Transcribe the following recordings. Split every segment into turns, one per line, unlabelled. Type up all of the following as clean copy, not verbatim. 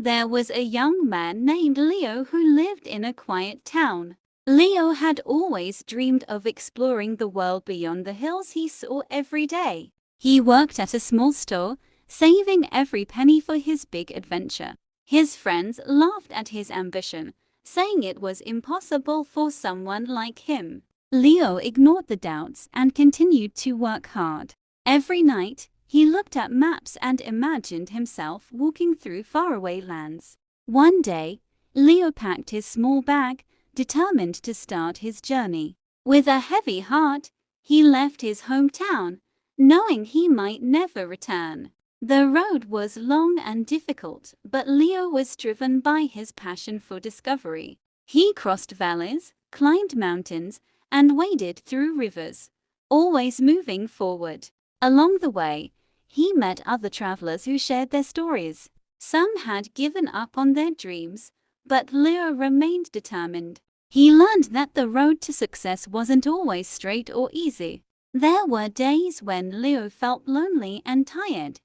There was a young man named Leo who lived in a quiet town. Leo had always dreamed of exploring the world beyond the hills he saw every day. He worked at a small store, saving every penny for his big adventure. His friends laughed at his ambition, saying it was impossible for someone like him. Leo ignored the doubts and continued to work hard. Every night, he looked at maps and imagined himself walking through faraway lands. One day, Leo packed his small bag, determined to start his journey. With a heavy heart, he left his hometown, knowing he might never return. The road was long and difficult, but Leo was driven by his passion for discovery. He crossed valleys, climbed mountains, and waded through rivers, always moving forward. Along the way, he met other travelers who shared their stories. Some had given up on their dreams, but Leo remained determined. He learned that the road to success wasn't always straight or easy. There were days when Leo felt lonely and tired,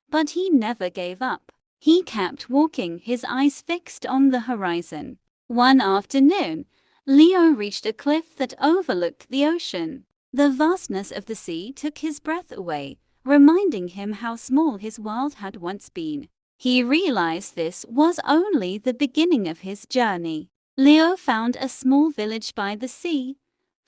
but he never gave up. He kept walking, his eyes fixed on the horizon. One afternoon, Leo reached a cliff that overlooked the ocean. The vastness of the sea took his breath away, reminding him how small his world had once been. He realized this was only the beginning of his journey. Leo found a small village by the sea,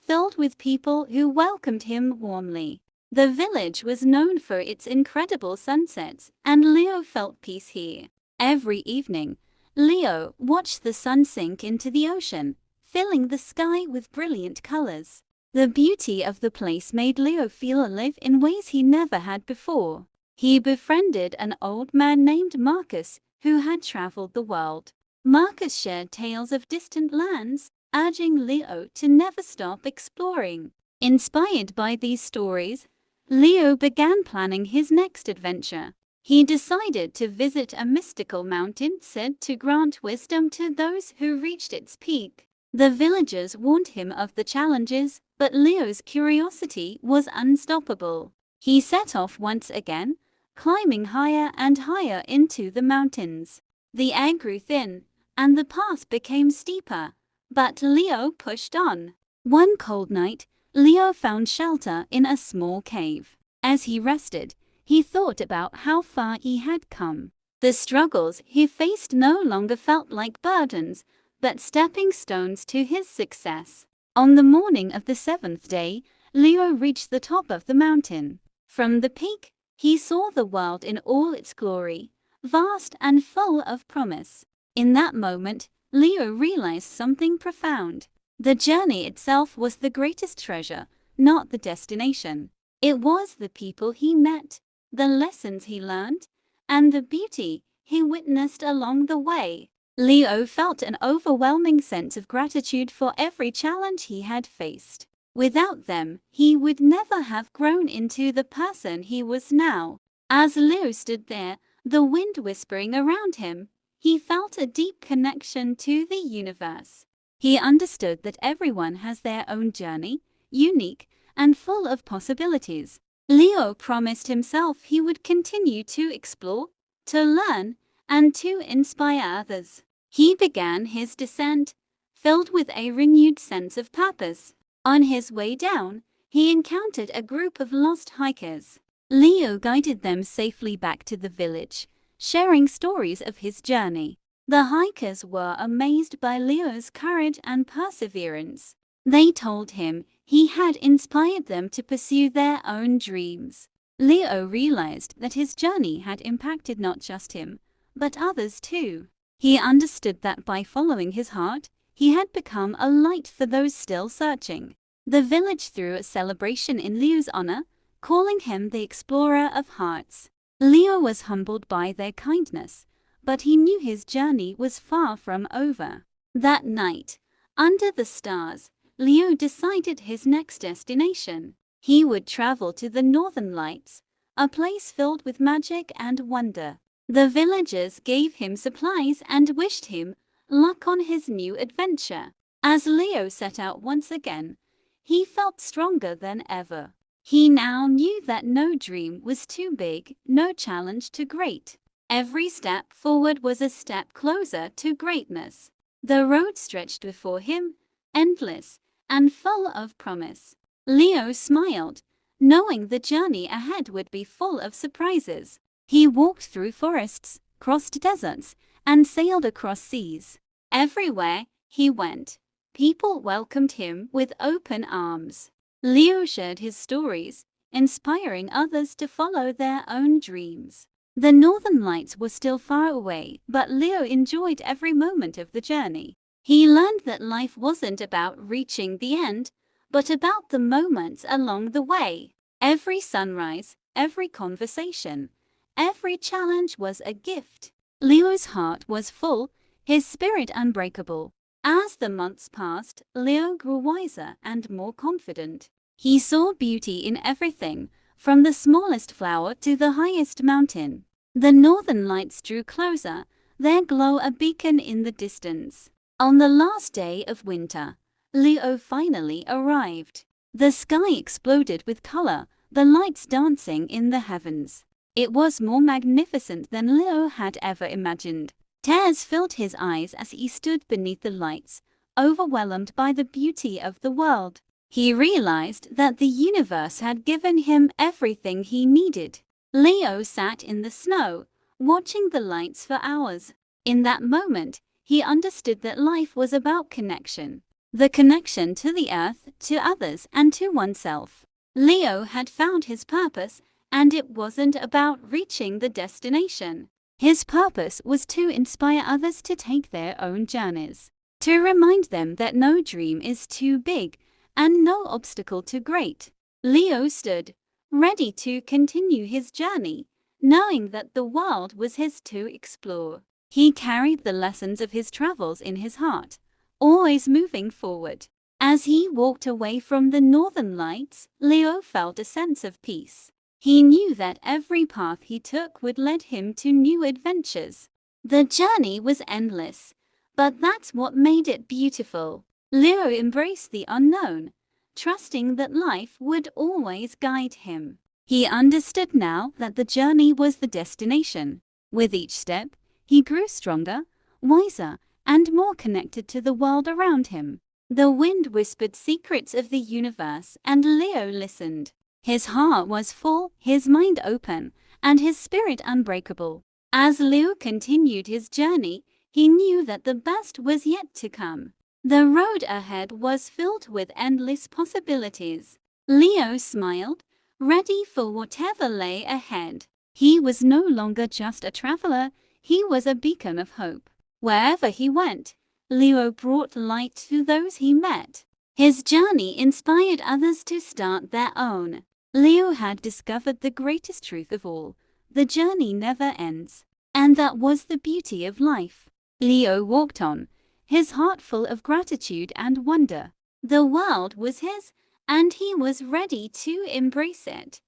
filled with people who welcomed him warmly. The village was known for its incredible sunsets, and Leo felt peace here. Every evening, Leo watched the sun sink into the ocean, filling the sky with brilliant colors. The beauty of the place made Leo feel alive in ways he never had before. He befriended an old man named Marcus, who had traveled the world. Marcus shared tales of distant lands, urging Leo to never stop exploring. Inspired by these stories, Leo began planning his next adventure. He decided to visit a mystical mountain said to grant wisdom to those who reached its peak. The villagers warned him of the challenges, but Leo's curiosity was unstoppable. He set off once again, climbing higher and higher into the mountains. The air grew thin, and the path became steeper, but Leo pushed on. One cold night, Leo found shelter in a small cave. As he rested, he thought about how far he had come. The struggles he faced no longer felt like burdens, but stepping stones to his success. On the morning of the seventh day, Leo reached the top of the mountain. From the peak, he saw the world in all its glory, vast and full of promise. In that moment, Leo realized something profound. The journey itself was the greatest treasure, not the destination. It was the people he met, the lessons he learned, and the beauty he witnessed along the way. Leo felt an overwhelming sense of gratitude for every challenge he had faced. Without them, he would never have grown into the person he was now. As Leo stood there, the wind whispering around him, he felt a deep connection to the universe. He understood that everyone has their own journey, unique and full of possibilities. Leo promised himself he would continue to explore, to learn, and to inspire others. He began his descent, filled with a renewed sense of purpose. On his way down, he encountered a group of lost hikers. Leo guided them safely back to the village, sharing stories of his journey. The hikers were amazed by Leo's courage and perseverance. They told him he had inspired them to pursue their own dreams. Leo realized that his journey had impacted not just him, but others too. He understood that by following his heart, he had become a light for those still searching. The village threw a celebration in Leo's honor, calling him the explorer of hearts. Leo was humbled by their kindness, but he knew his journey was far from over. That night, under the stars, Leo decided his next destination. He would travel to the Northern Lights, a place filled with magic and wonder. The villagers gave him supplies and wished him luck on his new adventure. As Leo set out once again, he felt stronger than ever. He now knew that no dream was too big, no challenge too great. Every step forward was a step closer to greatness. The road stretched before him, endless and full of promise. Leo smiled, knowing the journey ahead would be full of surprises. He walked through forests, crossed deserts, and sailed across seas. Everywhere he went, people welcomed him with open arms. Leo shared his stories, inspiring others to follow their own dreams. The northern lights were still far away, but Leo enjoyed every moment of the journey. He learned that life wasn't about reaching the end, but about the moments along the way. Every sunrise, every conversation, every challenge was a gift. Leo's heart was full, his spirit unbreakable. As the months passed, Leo grew wiser and more confident. He saw beauty in everything, from the smallest flower to the highest mountain. The northern lights drew closer, their glow a beacon in the distance. On the last day of winter, Leo finally arrived. The sky exploded with color, the lights dancing in the heavens. It was more magnificent than Leo had ever imagined. Tears filled his eyes as he stood beneath the lights, overwhelmed by the beauty of the world. He realized that the universe had given him everything he needed. Leo sat in the snow, watching the lights for hours. In that moment, he understood that life was about connection. The connection to the earth, to others, and to oneself. Leo had found his purpose, and it wasn't about reaching the destination. His purpose was to inspire others to take their own journeys, to remind them that no dream is too big, and no obstacle too great. Leo stood, ready to continue his journey, knowing that the world was his to explore. He carried the lessons of his travels in his heart, always moving forward. As he walked away from the northern lights, Leo felt a sense of peace. He knew that every path he took would lead him to new adventures. The journey was endless, but that's what made it beautiful. Leo embraced the unknown, trusting that life would always guide him. He understood now that the journey was the destination. With each step, he grew stronger, wiser, and more connected to the world around him. The wind whispered secrets of the universe, and Leo listened. His heart was full, his mind open, and his spirit unbreakable. As Leo continued his journey, he knew that the best was yet to come. The road ahead was filled with endless possibilities. Leo smiled, ready for whatever lay ahead. He was no longer just a traveler, he was a beacon of hope. Wherever he went, Leo brought light to those he met. His journey inspired others to start their own. Leo had discovered the greatest truth of all: the journey never ends. And that was the beauty of life. Leo walked on, his heart full of gratitude and wonder. The world was his, and he was ready to embrace it.